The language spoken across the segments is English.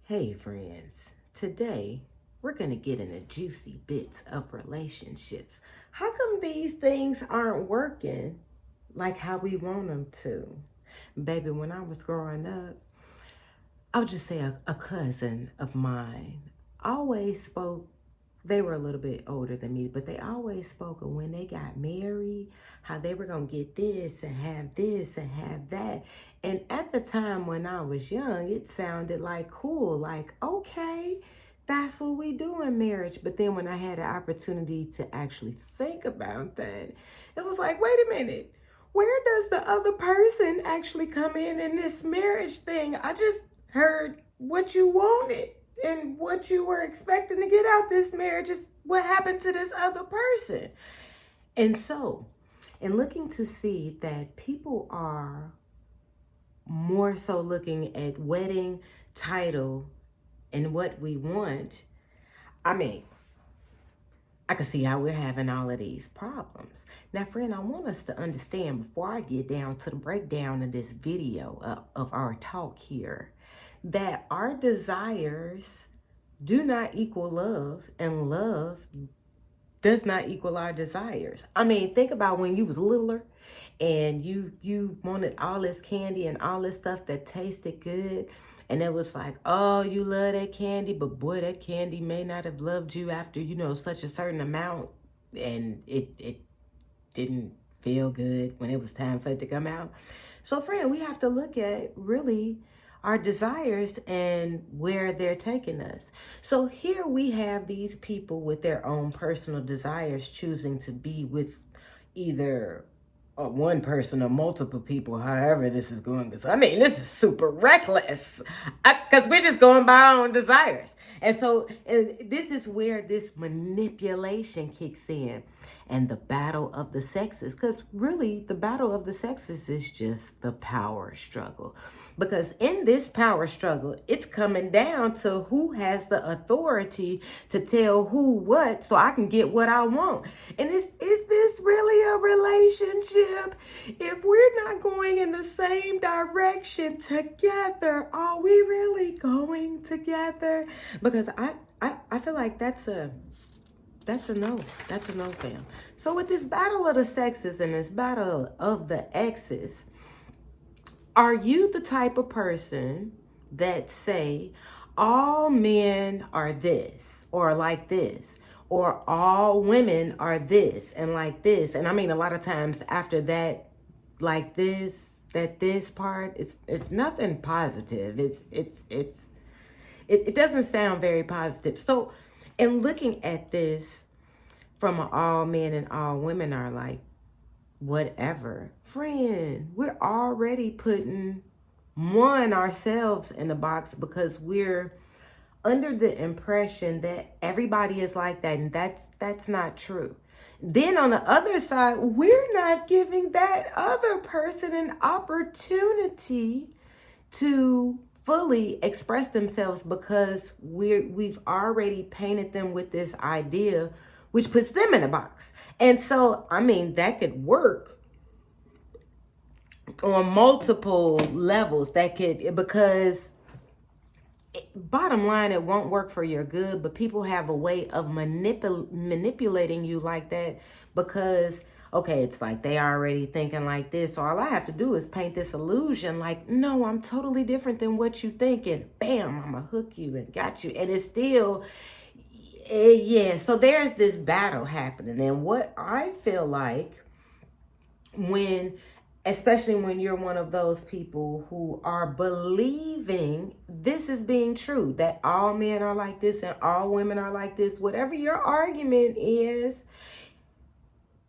Hey friends, today we're going to get into juicy bits of relationships. How come these things aren't working like how we want them to? Baby, when I was growing up, I'll just say a cousin of mine always spoke. They were a little bit older than me, but they always spoke of when they got married, how they were going to get this and have this and have that. And at the time when I was young, it sounded like cool, like, okay, that's what we do in marriage. But then when I had an opportunity to actually think about that, it was like, wait a minute, where does the other person actually come in this marriage thing? I just heard what you wanted and what you were expecting to get out this marriage is what happened to this other person. And so, in looking to see that people are more so looking at wedding, title, and what we want, I mean, I can see how we're having all of these problems. Now, friend, I want us to understand before I get down to the breakdown of this video of our talk here, that our desires do not equal love, and love does not equal our desires. I mean, think about when you was littler and you wanted all this candy and all this stuff that tasted good, and it was like, oh, you love that candy, but boy, that candy may not have loved you after such a certain amount, and it didn't feel good when it was time for it to come out. So friend, we have to look at really our desires and where they're taking us. So here we have these people with their own personal desires choosing to be with either one person or multiple people, however this is going. Because I mean, this is super reckless because we're just going by our own desires. And so this is where this manipulation kicks in, and the battle of the sexes. Because really, the battle of the sexes is just the power struggle. Because in this power struggle, it's coming down to who has the authority to tell who what so I can get what I want. And is this really a relationship? If we're not going in the same direction together, are we really going together? Because I feel like that's a no. That's a no, fam. So with this battle of the sexes and this battle of the exes, are you the type of person that say all men are this or like this, or all women are this and like this? And I mean, a lot of times after that, like this part, it's nothing positive. It doesn't sound very positive. So in looking at this from an all men and all women are like whatever, friend, we're already putting ourselves in the box because we're under the impression that everybody is like that, and that's not true. Then on the other side, we're not giving that other person an opportunity to fully express themselves because we've already painted them with this idea, which puts them in a box. And so, I mean, that could work on multiple levels. That could, because bottom line, it won't work for your good, but people have a way of manipulating you like that because, okay, it's like they already thinking like this. So all I have to do is paint this illusion like, no, I'm totally different than what you think. And bam, I'm going to hook you and got you. And it's still, yeah. So there's this battle happening. And what I feel like especially when you're one of those people who are believing this is being true, that all men are like this and all women are like this, whatever your argument is,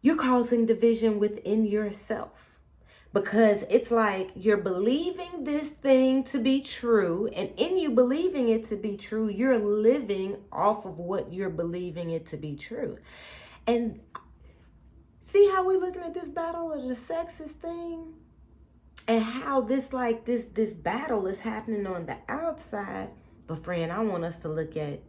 you're causing division within yourself. Because it's like you're believing this thing to be true, and in you believing it to be true, you're living off of what you're believing it to be true. And see how we're looking at this battle of the sexes thing, and how this battle is happening on the outside. But friend, I want us to look at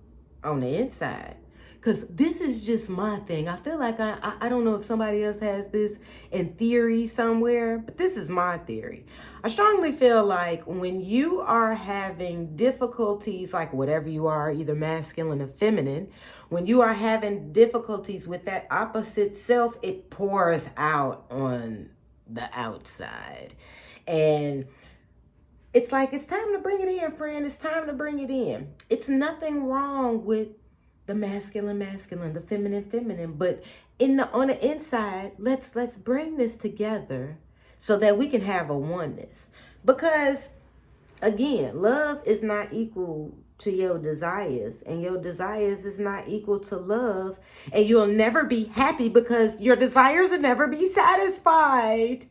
on the inside, because this is just my thing. I feel like I don't know if somebody else has this in theory somewhere, but this is my theory. I strongly feel like when you are having difficulties, like whatever you are, either masculine or feminine, when you are having difficulties with that opposite self, it pours out on the outside. And it's like, it's time to bring it in, friend. It's time to bring it in. It's nothing wrong with the masculine, the feminine. But on the inside, let's bring this together so that we can have a oneness. Because again, love is not equal to your desires, and your desires is not equal to love, and you'll never be happy because your desires will never be satisfied.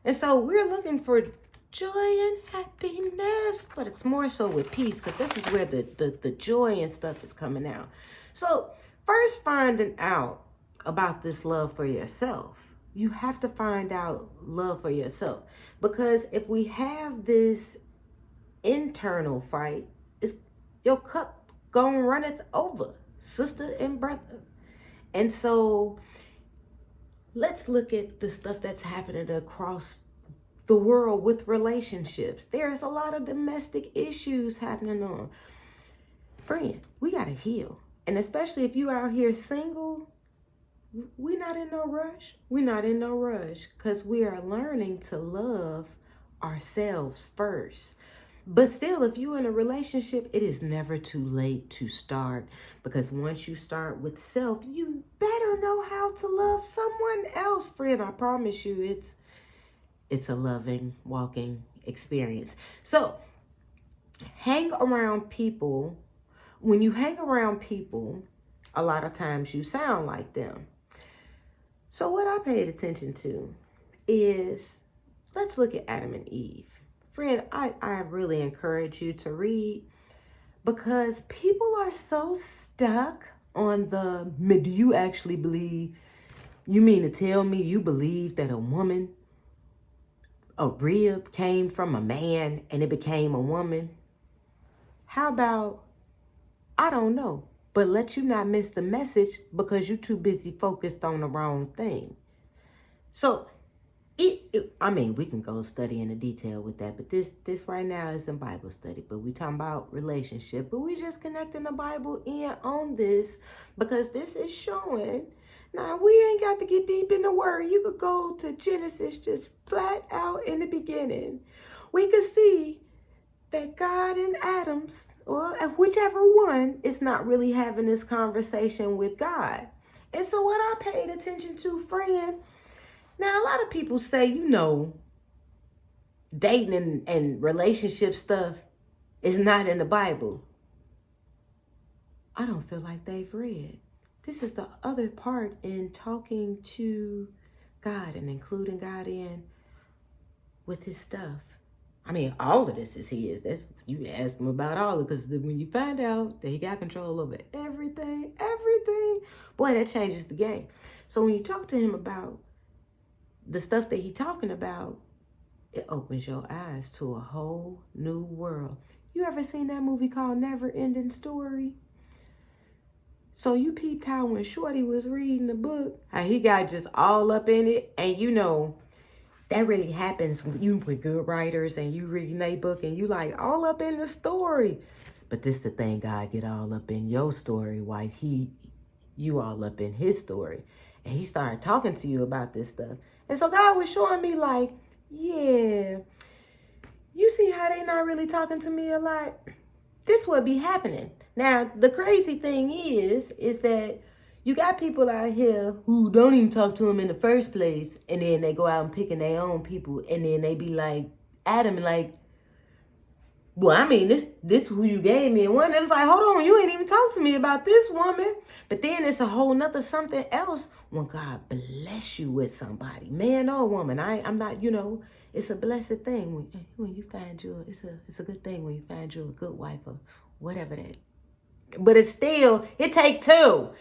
And so we're looking for joy and happiness, but it's more so with peace, because this is where the joy and stuff is coming out. So first, finding out about this love for yourself. You have to find out love for yourself, because if we have this internal fight, it's your cup gonna runneth over, sister and brother. And so let's look at the stuff that's happening across the world with relationships. There's a lot of domestic issues happening on. Friend, we gotta heal. And especially if you out here single, we're not in no rush. We're not in no rush, because we are learning to love ourselves first. But still, if you're in a relationship, it is never too late to start, because once you start with self, you better know how to love someone else, friend. I promise you, it's a loving, walking experience. So hang around people. When you hang around people, a lot of times you sound like them. So what I paid attention to is, let's look at Adam and Eve. Friend, I really encourage you to read, because people are so stuck on do you actually believe, you mean to tell me you believe that a rib came from a man and it became a woman? How about, I don't know, but let you not miss the message because you're too busy focused on the wrong thing. So we can go study in the detail with that, but this right now is in Bible study, but we talking about relationship, but we just connecting the Bible in on this, because this is showing. Now, we ain't got to get deep in the word. You could go to Genesis, just flat out in the beginning. We could see that God and Adam's, or whichever one, is not really having this conversation with God. And so what I paid attention to, friend, now, a lot of people say, dating and relationship stuff is not in the Bible. I don't feel like they've read. This is the other part in talking to God and including God in with his stuff. I mean, all of this is his. That's, you ask him about all of it, because when you find out that he got control over everything, boy, that changes the game. So when you talk to him about the stuff that he's talking about, it opens your eyes to a whole new world. You ever seen that movie called Never Ending Story? So you peeped how when Shorty was reading the book, how he got just all up in it. And that really happens when you with good writers and you reading a book and you like all up in the story. But this the thing, God get all up in your story while you all up in his story. And he started talking to you about this stuff. And so God was showing me like, yeah, you see how they not really talking to me a lot? This would be happening. Now, the crazy thing is that you got people out here who don't even talk to him in the first place. And then they go out and picking their own people. And then they be like, Adam, like, well, I mean, this who you gave me. And one of them's like, hold on, you ain't even talked to me about this woman. But then it's a whole nother something else when God bless you with somebody, man or woman. I'm not, it's a blessed thing when you find you, it's a good thing when you find you a good wife or whatever that. But it's still, it take two.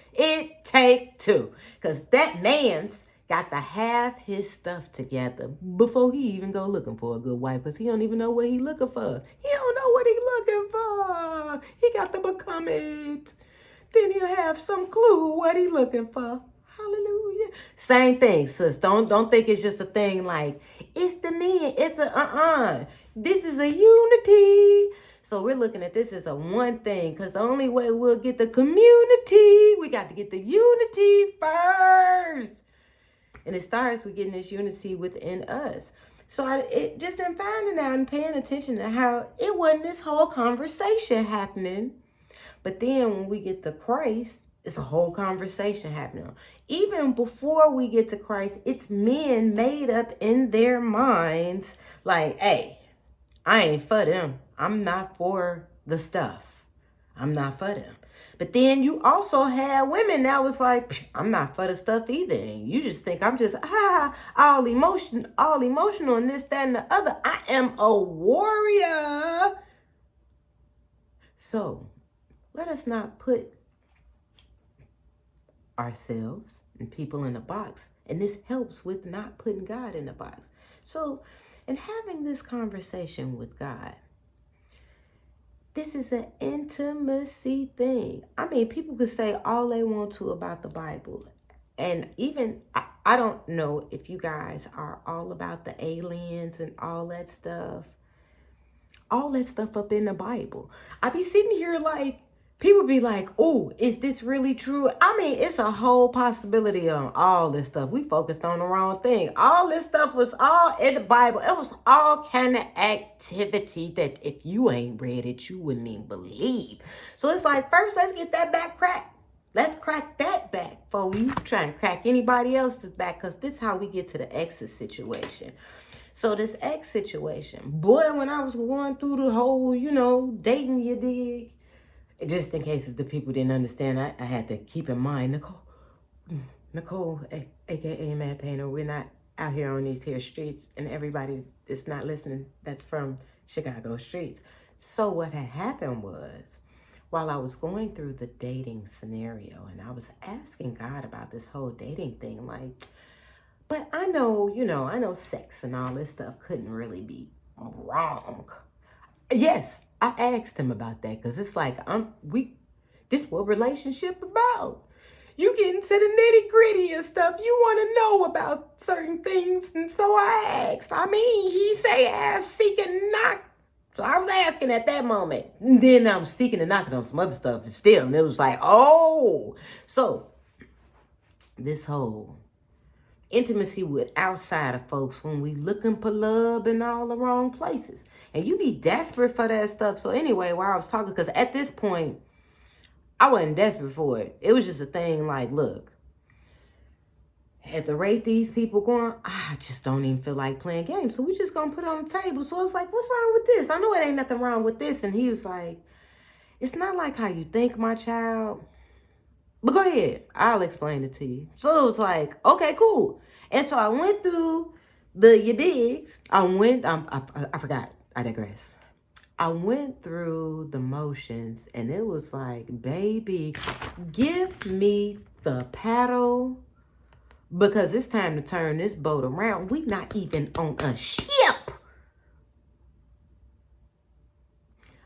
Because that man's got to have his stuff together before he even go looking for a good wife, because he don't even know what he looking for. He don't know what he looking for. He got to become it. then he'll have some clue what he looking for. Hallelujah. Same thing, sis. Don't think it's just a thing like it's the men. It's a This is a unity. So we're looking at this as a one thing, because the only way we'll get the community, we got to get the unity first. And it starts with getting this unity within us. So it just in finding out and paying attention to how it wasn't this whole conversation happening. But then when we get to Christ, it's a whole conversation happening. Even before we get to Christ, it's men made up in their minds like, hey, I ain't for them. I'm not for the stuff. I'm not for them. But then you also had women that was like, I'm not for the stuff either. And you just think I'm just all emotional and this, that, and the other. I am a warrior. So let us not put ourselves and people in a box. And this helps with not putting God in a box. So in having this conversation with God, this is an intimacy thing. I mean, people could say all they want to about the Bible. And even, I don't know if you guys are all about the aliens and all that stuff. All that stuff up in the Bible. I be sitting here like, people be like, oh, is this really true? I mean, it's a whole possibility on all this stuff. We focused on the wrong thing. All this stuff was all in the Bible. It was all kind of activity that if you ain't read it, you wouldn't even believe. So it's like, first, let's get that back cracked. Let's crack that back before we try and crack anybody else's back, because this is how we get to the exes situation. So this ex situation, boy, when I was going through the whole, dating, you dig, just in case if the people didn't understand, I had to keep in mind, Nicole, aka Mad Painter, we're not out here on these here streets, and everybody that's not listening, that's from Chicago streets. So what had happened was, while I was going through the dating scenario, and I was asking God about this whole dating thing, like, but I know sex and all this stuff couldn't really be wrong. Yes, I asked him about that, because it's like, this what relationship about. You get into the nitty gritty and stuff. You want to know about certain things. And so I asked. I mean, he say ask, seek, and knock. So I was asking at that moment. And then I was seeking and knocking on some other stuff still. And it was like, oh. So this whole intimacy with outside of folks when we looking for love in all the wrong places. And you be desperate for that stuff. So anyway, while I was talking, because at this point, I wasn't desperate for it. It was just a thing like, look, at the rate these people going, I just don't even feel like playing games. So we just going to put it on the table. So I was like, what's wrong with this? I know it ain't nothing wrong with this. And he was like, it's not like how you think, my child. But go ahead. I'll explain it to you. So it was like, okay, cool. And so I went through you digs. I forgot. I digress. I went through the motions, and it was like, baby, give me the paddle, because it's time to turn this boat around. We not even on a ship.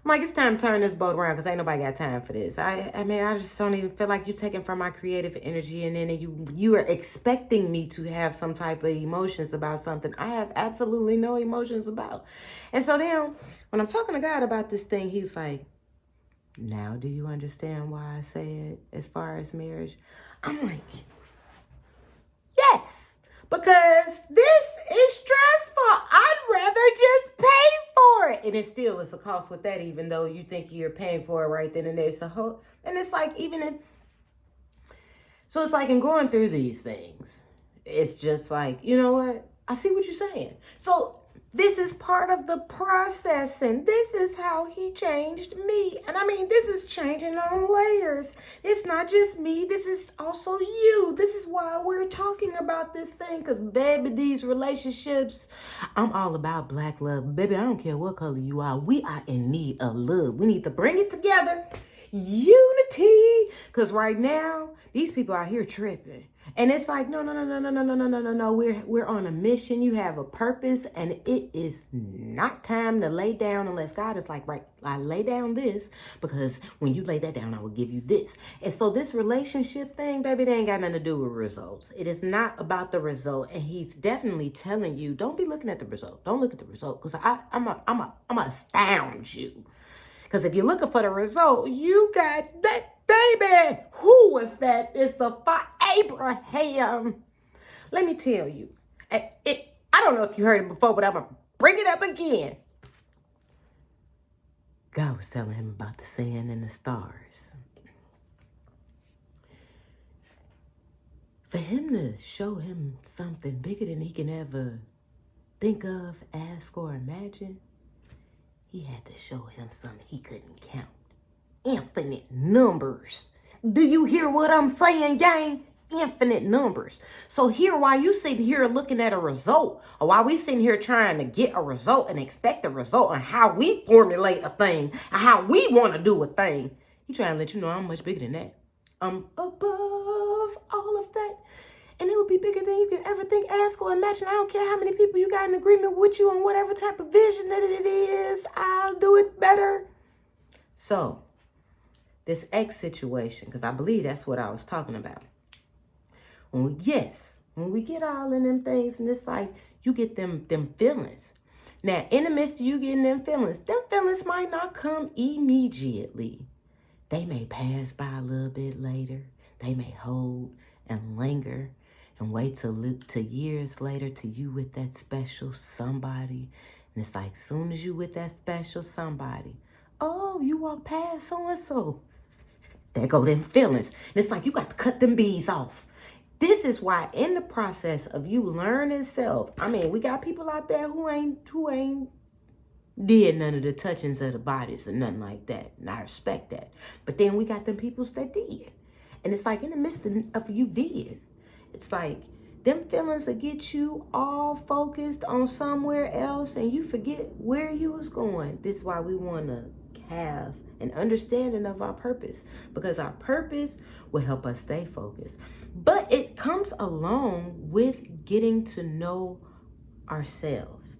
I'm like, it's time to turn this boat around, because ain't nobody got time for this. I mean, I just don't even feel like you're taking from my creative energy, and then you are expecting me to have some type of emotions about something I have absolutely no emotions about. And so then when I'm talking to God about this thing, he's like, now do you understand why I said as far as marriage? I'm like, yes, because this is stressful. I'd rather just pay for it. And it still is a cost with that, even though you think you're paying for it right then and there. So, and it's like, so it's like in going through these things, it's just like, you know what? I see what you're saying. So this is part of the process, and this is how he changed me. And I mean, this is changing on layers. It's not just me. This is also you. This is why we're talking about this thing, because baby, these relationships, I'm all about black love. Baby, I don't care what color you are. We are in need of love. We need to bring it together. Unity. Because right now, these people out here tripping. And it's like, no, no, no, no, no, no, no, no, no, no, no. We're on a mission. You have a purpose, and it is not time to lay down unless God is like, right, I lay down this because when you lay that down, I will give you this. And so this relationship thing, baby, they ain't got nothing to do with results. It is not about the result. And he's definitely telling you, don't be looking at the result. Don't look at the result because I'm astound you. Because if you're looking for the result, you got that baby. Who was that? It's the Abraham. Let me tell you. I don't know if you heard it before, but I'm going to bring it up again. God was telling him about the sand and the stars. For him to show him something bigger than he can ever think of, ask, or imagine, he had to show him something he couldn't count. Infinite numbers. Do you hear what I'm saying, gang? Infinite numbers. So here, while you sitting here looking at a result, or while we sitting here trying to get a result and expect a result on how we formulate a thing, and how we want to do a thing, he trying to let you know I'm much bigger than that. I'm above all of that. And it will be bigger than you can ever think, ask, or imagine. I don't care how many people you got in agreement with you on whatever type of vision that it is. I'll do it better. So, this X situation, because I believe that's what I was talking about. When we get all in them things, and it's like you get them feelings. Now, in the midst of you getting them feelings might not come immediately. They may pass by a little bit later. They may hold and linger and wait to years later to you with that special somebody. And it's like, soon as you with that special somebody, oh, you walk past so-and-so. There go them feelings. And it's like you got to cut them bees off. This is why in the process of you learning self, I mean, we got people out there who ain't did none of the touchings of the bodies or nothing like that. And I respect that. But then we got them peoples that did. And it's like in the midst of you did, it's like them feelings that get you all focused on somewhere else and you forget where you was going. This is why we want to have an understanding of our purpose, because our purpose will help us stay focused. But it comes along with getting to know ourselves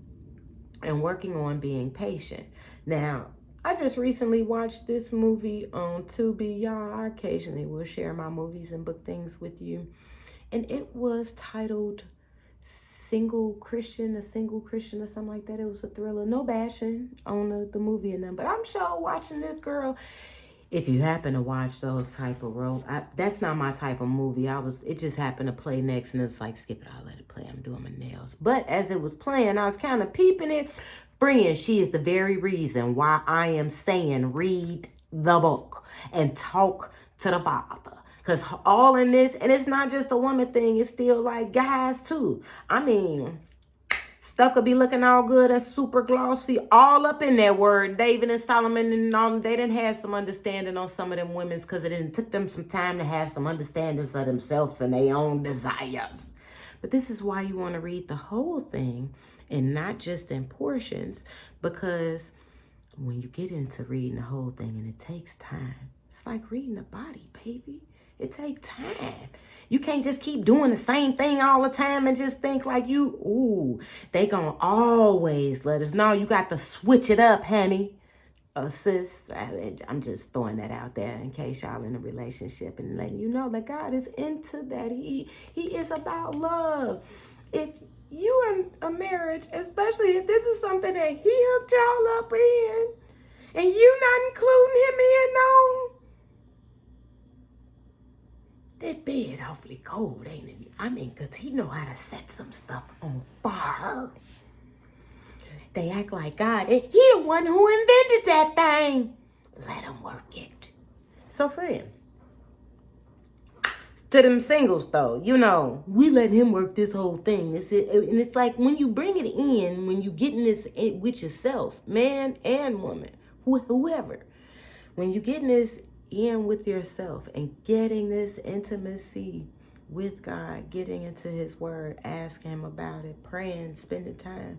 and working on being patient. Now, I just recently watched this movie on Tubi. Y'all, I occasionally will share my movies and book things with you. And it was titled A Single Christian or something like that. It was a thriller. No bashing on the movie and them. But I'm sure watching this girl, if you happen to watch those type of roles, that's not my type of movie. It just happened to play next, and it's like, skip it, I'll let it play. I'm doing my nails. But as it was playing, I was kind of peeping it. Friend, she is the very reason why I am saying read the book and talk to the Father. Because all in this, and it's not just a woman thing, it's still like guys too. I mean, stuff could be looking all good and super glossy, all up in that word. David and Solomon and all, they didn't have some understanding on some of them women's, because it took them some time to have some understandings of themselves and their own desires. But this is why you want to read the whole thing and not just in portions, because when you get into reading the whole thing, and it takes time, it's like reading a body, baby. It takes time. You can't just keep doing the same thing all the time and just think like they gonna always let us know. You got to switch it up, honey. Sis, I'm just throwing that out there in case y'all in a relationship and letting you know that God is into that. He is about love. If you in a marriage, especially if this is something that he hooked y'all up in and you not including him in on, that bed awfully cold, ain't it? I mean, because he know how to set some stuff on fire. They act like God, he the one who invented that thing. Let him work it. So, friend, to them singles, though, we let him work this whole thing. And it's like when you bring it in, when you get in this with yourself, man and woman, whoever, when you get in this in with yourself and getting this intimacy with God, getting into his word, asking him about it, praying, spending time,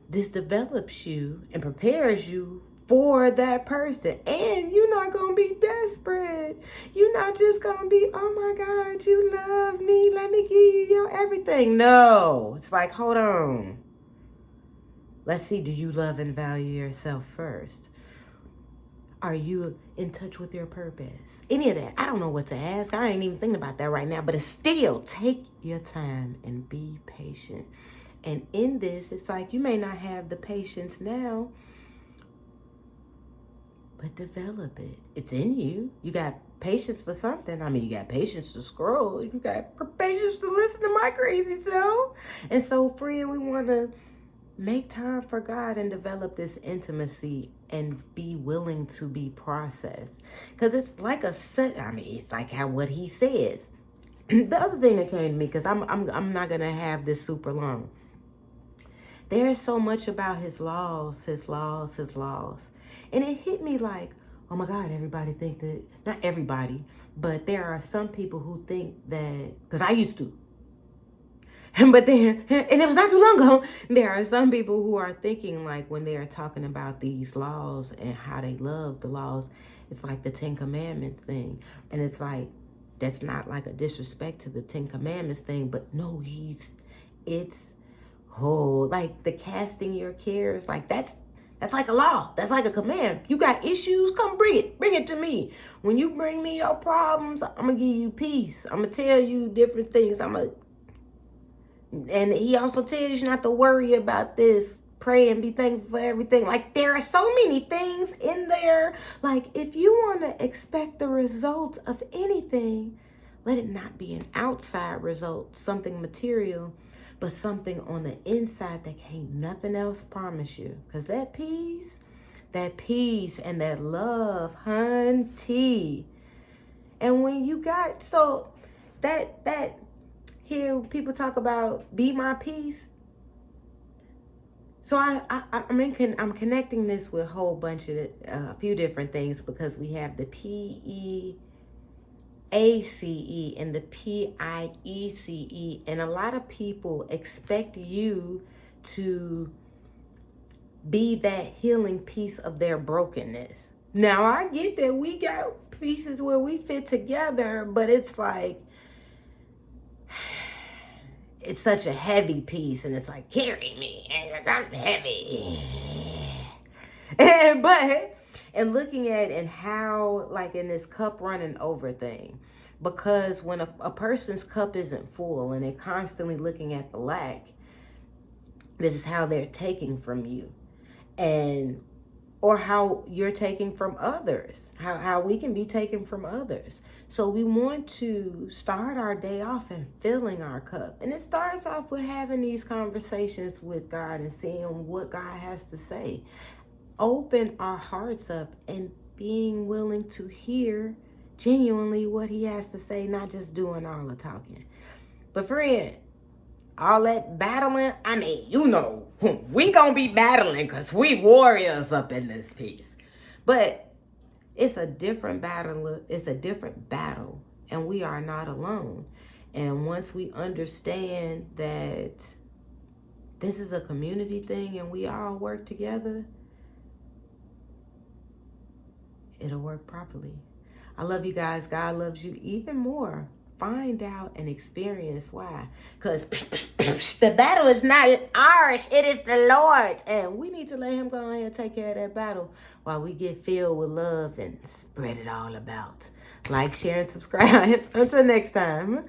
this develops you and prepares you for that person. And you're not going to be desperate. You're not just going to be, oh my God, you love me. Let me give you your everything. No. It's like, hold on. Let's see, do you love and value yourself first? Are you in touch with your purpose? Any of that. I don't know what to ask. I ain't even thinking about that right now. But it's still, take your time and be patient. And in this, it's like you may not have the patience now, but develop it. It's in you. You got patience for something. I mean, you got patience to scroll. You got patience to listen to my crazy self. And so, friend, we want to make time for God and develop this intimacy and be willing to be processed. Because it's like it's like what he says. The other thing that came to me, because I'm not going to have this super long. There's so much about his laws. And it hit me like, oh my God, everybody think that, not everybody, but there are some people who think that, because I used to. But then, and it was not too long ago, there are some people who are thinking like when they are talking about these laws and how they love the laws, it's like the 10 Commandments thing. And it's like, that's not like a disrespect to the 10 Commandments thing, but no, it's like the casting your cares, like that's like a law. That's like a command. You got issues, come bring it to me. When you bring me your problems, I'm gonna give you peace. I'm gonna tell you different things. And he also tells you not to worry about this. Pray and be thankful for everything. Like, there are so many things in there. Like, if you want to expect the result of anything, let it not be an outside result, something material, but something on the inside that can't nothing else promise you. Because that peace and that love, hunty. And when you got, so that hear people talk about be my peace. So I'm connecting this with a whole bunch of a few different things, because we have the PEACE and the PIECE, and a lot of people expect you to be that healing piece of their brokenness. Now I get that we got pieces where we fit together, but it's like, it's such a heavy piece, and it's like, carry me, I'm heavy. And looking at and how, like in this cup running over thing, because when a person's cup isn't full and they're constantly looking at the lack, this is how they're taking from you, or how you're taking from others, how we can be taken from others. So we want to start our day off and filling our cup. And it starts off with having these conversations with God and seeing what God has to say. Open our hearts up and being willing to hear genuinely what he has to say, not just doing all the talking. But friend, all that battling, I mean, we gonna be battling because we warriors up in this piece. But it's a different battle. It's a different battle, and we are not alone. And once we understand that this is a community thing and we all work together, it'll work properly. I love you guys. God loves you even more. Find out and experience why. Because the battle is not ours. It is the Lord's. And we need to let him go ahead and take care of that battle while we get filled with love and spread it all about. Like, share, and subscribe. Until next time.